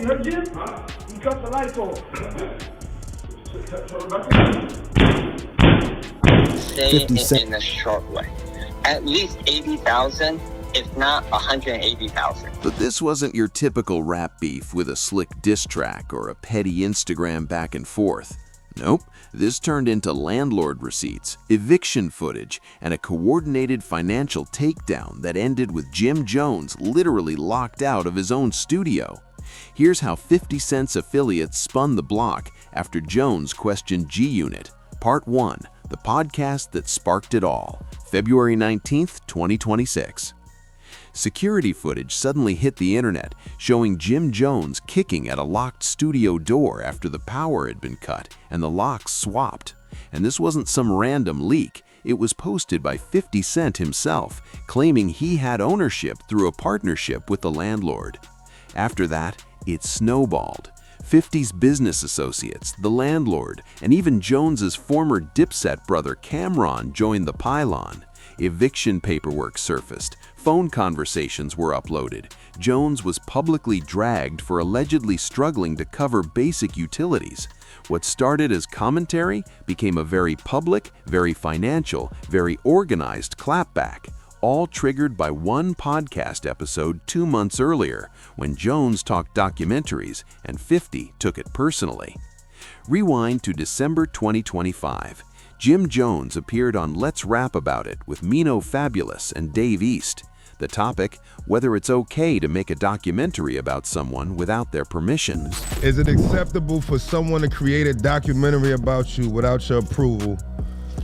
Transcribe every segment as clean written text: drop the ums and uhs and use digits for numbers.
You heard Jim? Huh? He cut the lights off. Say it in a short way. At least 80,000, if not 180,000. But this wasn't your typical rap beef with a slick diss track or a petty Instagram back and forth. Nope, this turned into landlord receipts, eviction footage, and a coordinated financial takedown that ended with Jim Jones literally locked out of his own studio. Here's how 50 Cent's affiliates spun the block after Jones questioned G-Unit. Part 1, the podcast that sparked it all, February 19th, 2026. Security footage suddenly hit the internet, showing Jim Jones kicking at a locked studio door after the power had been cut and the locks swapped. And this wasn't some random leak. It was posted by 50 Cent himself, claiming he had ownership through a partnership with the landlord. After that, it snowballed. 50's business associates, the landlord, and even Jones's former Dipset brother Camron joined the pylon. Eviction paperwork surfaced. Phone conversations were uploaded. Jones was publicly dragged for allegedly struggling to cover basic utilities. What started as commentary became a very public, very financial, very organized clapback, all triggered by one podcast episode 2 months earlier when Jones talked documentaries and 50 took it personally. Rewind to December 2025. Jim Jones appeared on Let's Rap About It with Mino Fabulous and Dave East. The topic, whether it's okay to make a documentary about someone without their permission. Is it acceptable for someone to create a documentary about you without your approval?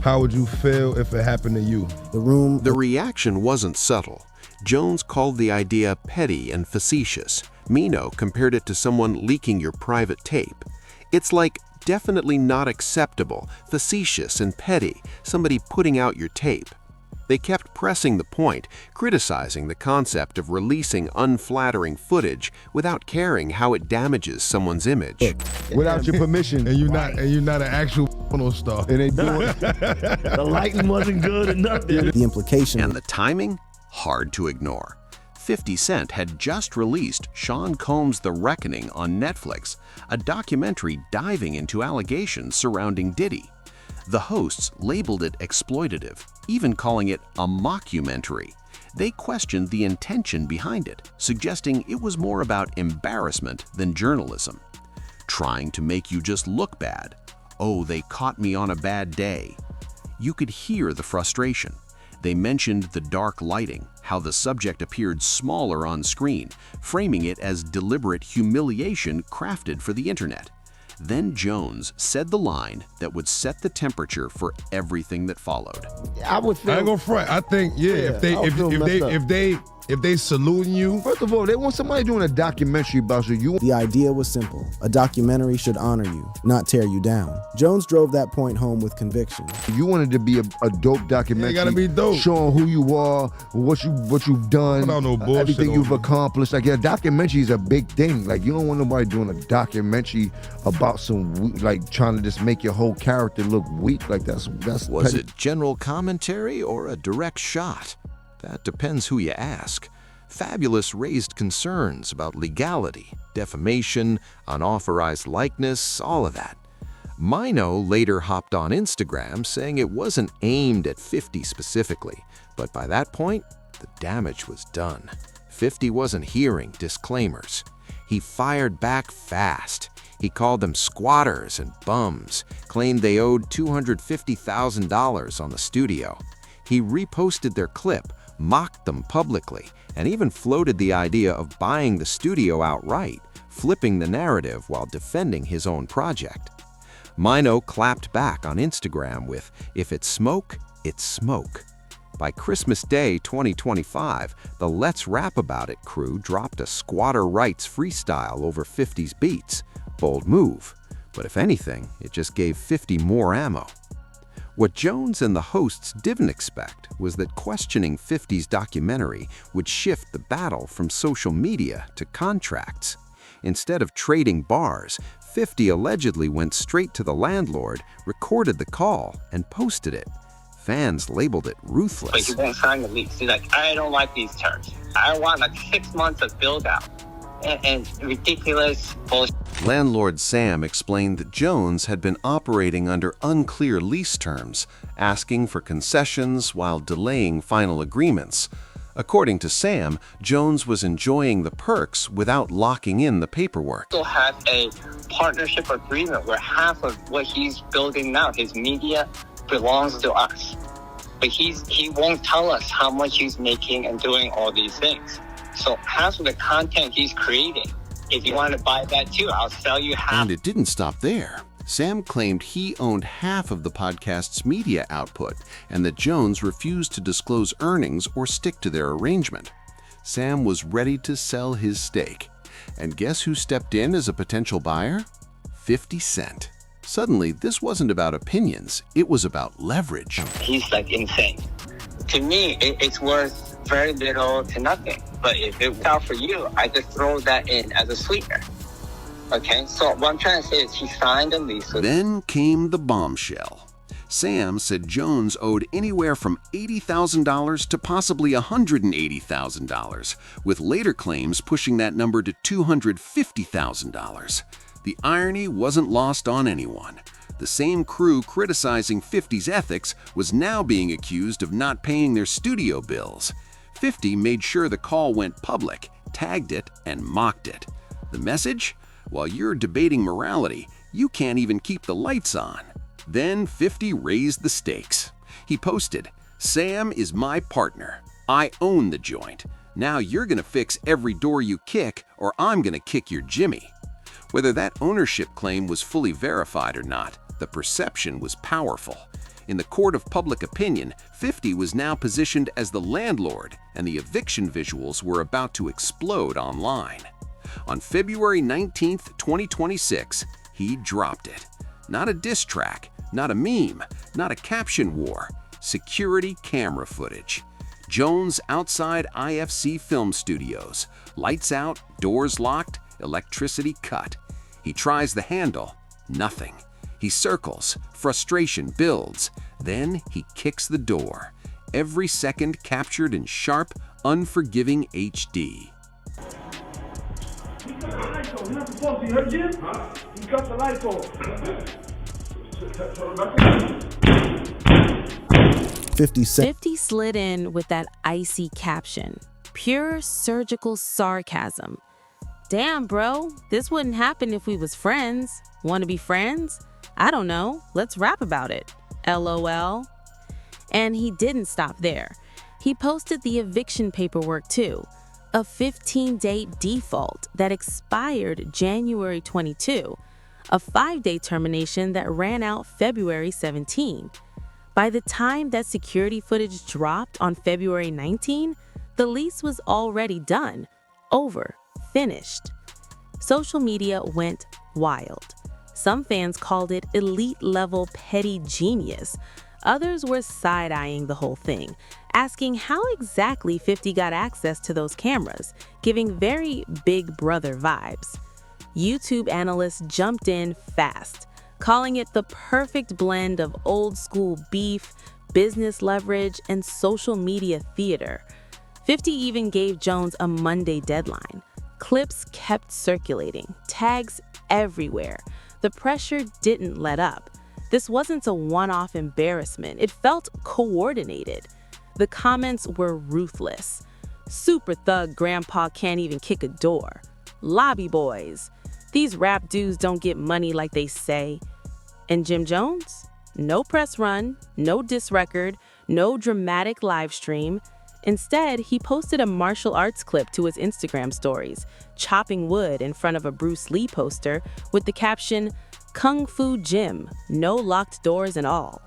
How would you feel if it happened to you? The reaction wasn't subtle. Jones called the idea petty and facetious. Mino compared it to someone leaking your private tape. It's like definitely not acceptable, facetious and petty, somebody putting out your tape. They kept pressing the point, criticizing the concept of releasing unflattering footage without caring how it damages someone's image. Without your permission. And you're not an actual porno star. And they do it. The lighting wasn't good or nothing. The implication. And the timing? Hard to ignore. 50 Cent had just released Sean Combs' The Reckoning on Netflix, a documentary diving into allegations surrounding Diddy. The hosts labeled it exploitative, even calling it a mockumentary. They questioned the intention behind it, suggesting it was more about embarrassment than journalism. Trying to make you just look bad. Oh, they caught me on a bad day. You could hear the frustration. They mentioned the dark lighting, how the subject appeared smaller on screen, framing it as deliberate humiliation crafted for the internet. Then Jones said the line that would set the temperature for everything that followed. I would feel. I ain't gonna front. I think if they saluting you. First of all, they want somebody doing a documentary about you. The idea was simple. A documentary should honor you, not tear you down. Jones drove that point home with conviction. You wanted to be a dope documentary. Yeah, it gotta be dope. Showing who you are, what you've done, Put out no bullshit everything you've on accomplished. Like, a documentary is a big thing. Like, you don't want nobody doing a documentary about like trying to just make your whole character look weak. Like that's. Was it general commentary or a direct shot? That depends who you ask. Fabulous raised concerns about legality, defamation, unauthorized likeness, all of that. Mino later hopped on Instagram saying it wasn't aimed at 50 specifically, but by that point, the damage was done. 50 wasn't hearing disclaimers. He fired back fast. He called them squatters and bums, claimed they owed $250,000 on the studio. He reposted their clip, mocked them publicly, and even floated the idea of buying the studio outright, flipping the narrative while defending his own project. Mino clapped back on Instagram with, "If it's smoke, it's smoke." By Christmas Day 2025, the Let's Rap About It crew dropped a squatter rights freestyle over 50's beats. Bold move, but if anything, it just gave 50 more ammo. What Jones and the hosts didn't expect was that questioning 50's documentary would shift the battle from social media to contracts. Instead of trading bars, 50 allegedly went straight to the landlord, recorded the call, and posted it. Fans labeled it ruthless. Like, you won't sign the lease. He's like, I don't like these terms. I want like 6 months of build out. and ridiculous bullshit. Landlord Sam explained that Jones had been operating under unclear lease terms, asking for concessions while delaying final agreements. According to Sam, Jones was enjoying the perks without locking in the paperwork. Also have a partnership agreement where half of what he's building now, his media, belongs to us. But he won't tell us how much he's making and doing all these things. So half of the content he's creating, if you want to buy that too, I'll sell you half. And it didn't stop there. Sam claimed he owned half of the podcast's media output and that Jones refused to disclose earnings or stick to their arrangement. Sam was ready to sell his stake. And guess who stepped in as a potential buyer? 50 Cent. Suddenly, this wasn't about opinions, it was about leverage. He's like insane. To me, it's worth very little to nothing. But if it works out for you, I just throw that in as a sweetener. Okay, so what I'm trying to say is he signed a lease with... Then came the bombshell. Sam said Jones owed anywhere from $80,000 to possibly $180,000, with later claims pushing that number to $250,000. The irony wasn't lost on anyone. The same crew criticizing 50's ethics was now being accused of not paying their studio bills. 50 made sure the call went public, tagged it, and mocked it. The message? While you're debating morality, you can't even keep the lights on. Then 50 raised the stakes. He posted, "Sam is my partner. I own the joint. Now you're gonna fix every door you kick, or I'm gonna kick your Jimmy." Whether that ownership claim was fully verified or not, the perception was powerful. In the court of public opinion, 50 was now positioned as the landlord, and the eviction visuals were about to explode online. On February 19, 2026, he dropped it. Not a diss track, not a meme, not a caption war, security camera footage. Jones outside IFC Film Studios. Lights out, doors locked, electricity cut. He tries the handle, nothing. He circles, frustration builds. Then he kicks the door. Every second captured in sharp, unforgiving HD. He cut the lights on. You're not supposed to. You heard Jim? Huh? He cut the lights on. 50 Cent. 50 slid in with that icy caption. Pure surgical sarcasm. Damn, bro, this wouldn't happen if we was friends. Want to be friends? I don't know. Let's rap about it. LOL. And he didn't stop there. He posted the eviction paperwork too. A 15-day default that expired January 22. A 5-day termination that ran out February 17. By the time that security footage dropped on February 19, the lease was already done, over, finished. Social media went wild. Some fans called it elite-level petty genius. Others were side-eyeing the whole thing, asking how exactly 50 got access to those cameras, giving very Big Brother vibes. YouTube analysts jumped in fast, calling it the perfect blend of old-school beef, business leverage, and social media theater. 50 even gave Jones a Monday deadline. Clips kept circulating, tags everywhere. The pressure didn't let up. This wasn't a one-off embarrassment. It felt coordinated. The comments were ruthless. Super thug grandpa can't even kick a door. Lobby boys. These rap dudes don't get money like they say. And Jim Jones? No press run, no diss record, no dramatic live stream. Instead, he posted a martial arts clip to his Instagram stories, chopping wood in front of a Bruce Lee poster with the caption, "Kung Fu Jim, no locked doors and all."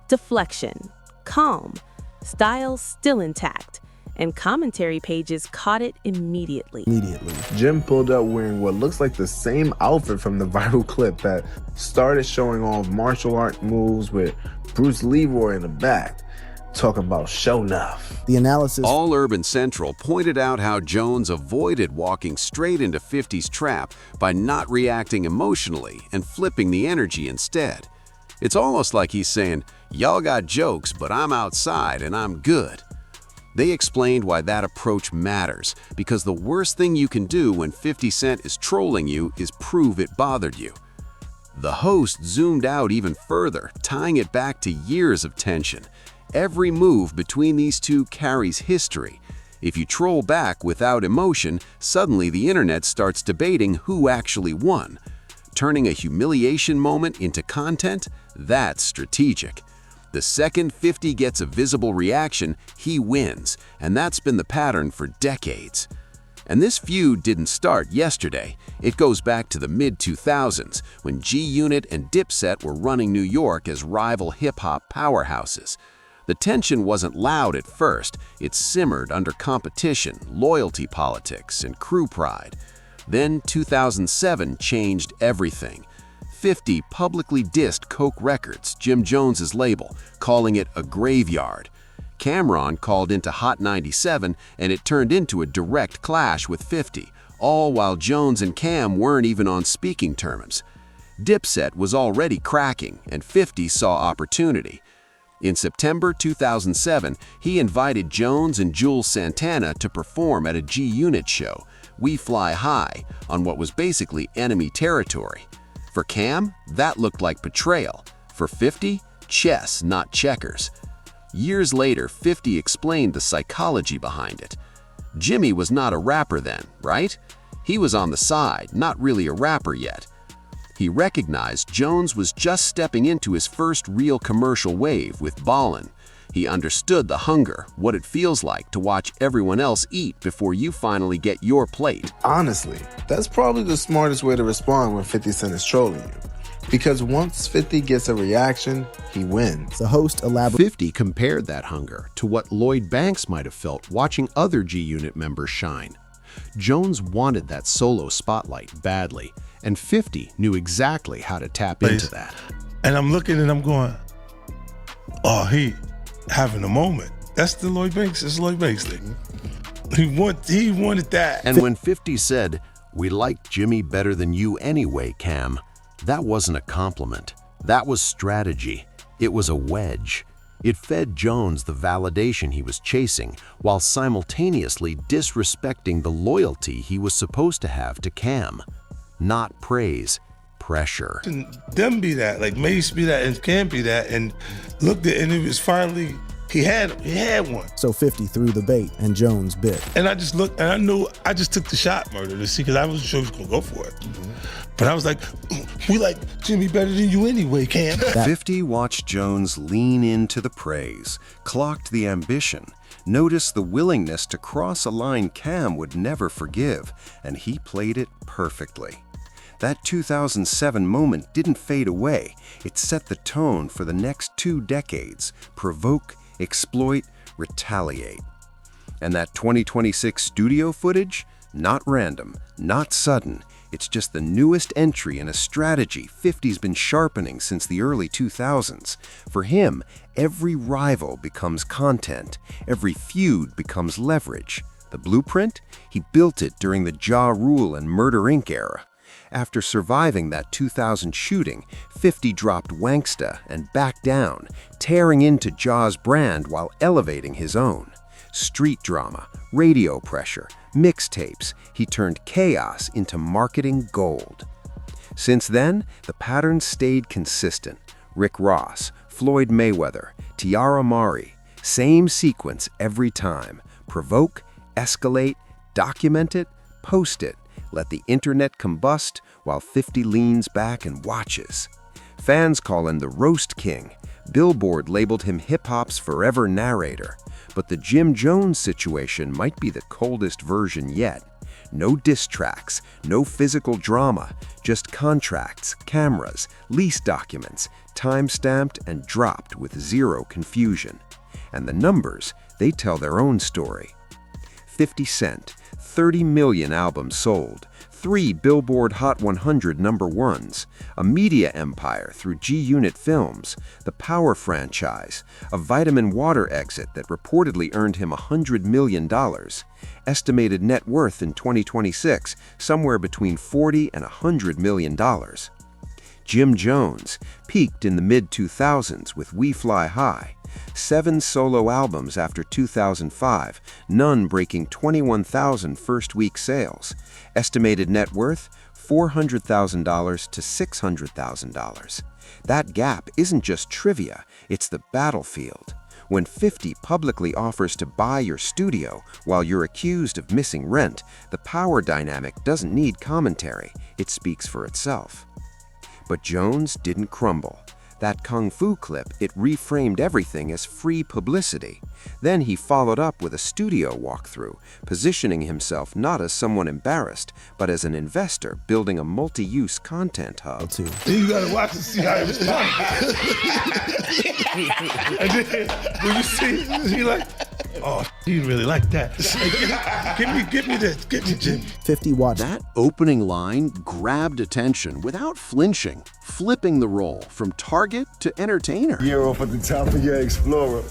Deflection, calm, style still intact, and commentary pages caught it immediately. Jim pulled up wearing what looks like the same outfit from the viral clip that started showing off martial art moves with Bruce Leroy in the back. Talk about show enough. The analysis. All Urban Central pointed out how Jones avoided walking straight into 50's trap by not reacting emotionally and flipping the energy instead. It's almost like he's saying, "Y'all got jokes, but I'm outside and I'm good." They explained why that approach matters, because the worst thing you can do when 50 Cent is trolling you is prove it bothered you. The host zoomed out even further, tying it back to years of tension. Every move between these two carries history. If you troll back without emotion, suddenly the internet starts debating who actually won. Turning a humiliation moment into content, that's strategic. The second 50 gets a visible reaction, he wins, and that's been the pattern for decades. And this feud didn't start yesterday. It goes back to the mid-2000s, when G-Unit and Dipset were running New York as rival hip-hop powerhouses. The tension wasn't loud at first, it simmered under competition, loyalty politics, and crew pride. Then 2007 changed everything. 50 publicly dissed Coke Records, Jim Jones's label, calling it a graveyard. Camron called into Hot 97, and it turned into a direct clash with 50, all while Jones and Cam weren't even on speaking terms. Dipset was already cracking, and 50 saw opportunity. In September 2007, he invited Jones and Jules Santana to perform at a G-Unit show, We Fly High, on what was basically enemy territory. For Cam, that looked like betrayal. For 50, chess, not checkers. Years later, 50 explained the psychology behind it. Jimmy was not a rapper then, right? He was on the side, not really a rapper yet. He recognized Jones was just stepping into his first real commercial wave with Ballin'. He understood the hunger, what it feels like to watch everyone else eat before you finally get your plate. Honestly, that's probably the smartest way to respond when 50 Cent is trolling you. Because once 50 gets a reaction, he wins. The host elaborates. 50 compared that hunger to what Lloyd Banks might have felt watching other G-Unit members shine. Jones wanted that solo spotlight badly, and 50 knew exactly how to tap into that. And I'm looking and I'm going, oh, he having a moment. That's the Lloyd Banks. It's Lloyd Banks thing. He wanted that. And when 50 said, "We like Jimmy better than you anyway, Cam," that wasn't a compliment. That was strategy. It was a wedge. It fed Jones the validation he was chasing, while simultaneously disrespecting the loyalty he was supposed to have to Cam. Not praise, pressure. And them be that, like Mace be that, and Cam be that, and looked at, and it was finally, he had one. So 50 threw the bait, and Jones bit. And I just looked, and I knew, I just took the shot, murder, to see, because I wasn't sure he was gonna go for it. But I was like, we like Jimmy better than you anyway, Cam. 50 watched Jones lean into the praise, clocked the ambition, noticed the willingness to cross a line Cam would never forgive, and he played it perfectly. That 2007 moment didn't fade away. It set the tone for the next 2 decades: provoke, exploit, retaliate. And that 2026 studio footage? Not random, not sudden. It's just the newest entry in a strategy 50's been sharpening since the early 2000s. For him, every rival becomes content. Every feud becomes leverage. The blueprint? He built it during the Ja Rule and Murder Inc. era. After surviving that 2000 shooting, 50 dropped Wanksta and backed down, tearing into Ja's brand while elevating his own. Street drama, radio pressure, mixtapes, he turned chaos into marketing gold. Since then, the pattern stayed consistent. Rick Ross, Floyd Mayweather, Tiara Mari, same sequence every time. Provoke, escalate, document it, post it. Let the internet combust while 50 leans back and watches. Fans call him the Roast King. Billboard labeled him hip-hop's forever narrator. But the Jim Jones situation might be the coldest version yet. No diss tracks, no physical drama, just contracts, cameras, lease documents, time-stamped and dropped with zero confusion. And the numbers, they tell their own story. 50 Cent, 30 million albums sold, 3 Billboard Hot 100 #1s, a media empire through G-Unit Films, the Power franchise, a vitamin water exit that reportedly earned him $100 million, estimated net worth in 2026 somewhere between $40 and $100 million. Jim Jones peaked in the mid-2000s with We Fly High. 7 solo albums after 2005, none breaking 21,000 first-week sales. Estimated net worth, $400,000 to $600,000. That gap isn't just trivia, it's the battlefield. When 50 publicly offers to buy your studio while you're accused of missing rent, the power dynamic doesn't need commentary, it speaks for itself. But Jones didn't crumble. That Kung Fu clip, it reframed everything as free publicity. Then he followed up with a studio walkthrough, positioning himself not as someone embarrassed, but as an investor building a multi-use content hub. You gotta watch and see how he responds. And then when you see, he like, oh, he really like that. Give me this, get me Jimmy. 50 watched. That opening line grabbed attention without flinching, flipping the role from target to entertainer. You're off at the top of your Explorer.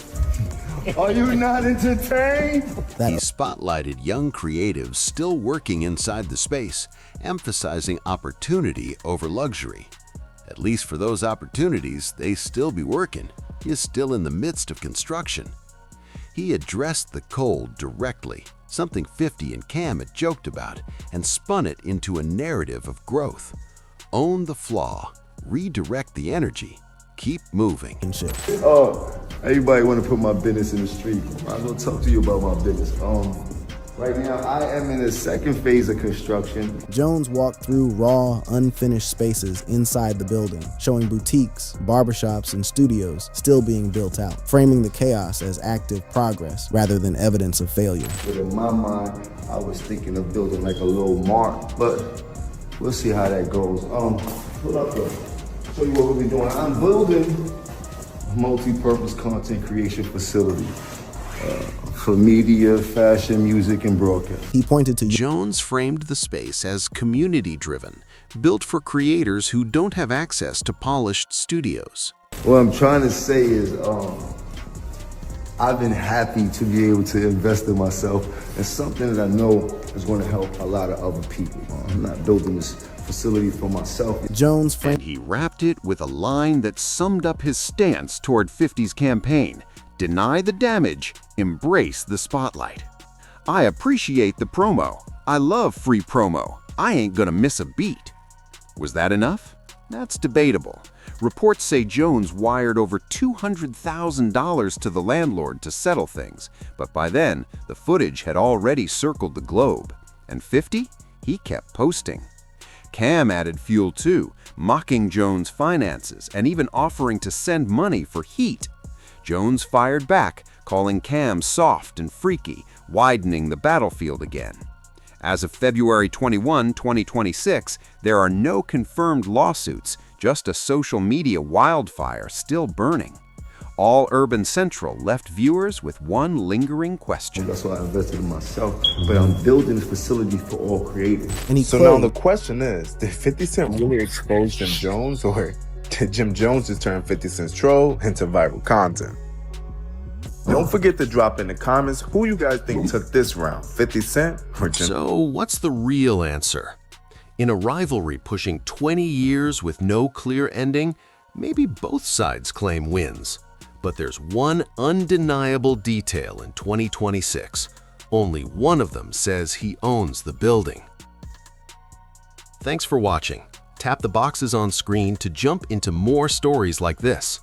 Are you not entertained? He spotlighted young creatives still working inside the space, emphasizing opportunity over luxury. At least for those opportunities, they still be working. He is still in the midst of construction. He addressed the cold directly, something 50 and Cam had joked about, and spun it into a narrative of growth. Own the flaw, redirect the energy, keep moving. Everybody want to put my business in the street. Might as well talk to you about my business. Right now, I am in the second phase of construction. Jones walked through raw, unfinished spaces inside the building, showing boutiques, barbershops, and studios still being built out, framing the chaos as active progress rather than evidence of failure. But in my mind, I was thinking of building like a little mart, but we'll see how that goes. Hold up though. Show you what we're doing. I'm building a multi-purpose content creation facility. For media, fashion, music, and broadcast. He pointed to Jones framed the space as community-driven, built for creators who don't have access to polished studios. What I'm trying to say is, I've been happy to be able to invest in myself and something that I know is going to help a lot of other people. I'm not building this facility for myself. Jones framed. And he wrapped it with a line that summed up his stance toward 50's campaign. Deny the damage, embrace the spotlight. I appreciate the promo. I love free promo. I ain't gonna miss a beat. Was that enough? That's debatable. Reports say Jones wired over $200,000 to the landlord to settle things, but by then, the footage had already circled the globe. And 50? He kept posting. Cam added fuel too, mocking Jones' finances and even offering to send money for heat. Jones fired back, calling Cam soft and freaky, widening the battlefield again. As of February 21, 2026, there are no confirmed lawsuits, just a social media wildfire still burning. All Urban Central left viewers with one lingering question. That's why I invested in myself, but I'm building a facility for all creators. And So now the question is, did 50 Cent really expose Jim Jones, or did Jim Jones just turn 50 Cent's troll into viral content? Don't forget to drop in the comments who you guys think took this round, 50 Cent or Jim. So what's the real answer? In a rivalry pushing 20 years with no clear ending, maybe both sides claim wins. But there's one undeniable detail in 2026. Only one of them says he owns the building. Thanks for watching. Tap the boxes on screen to jump into more stories like this.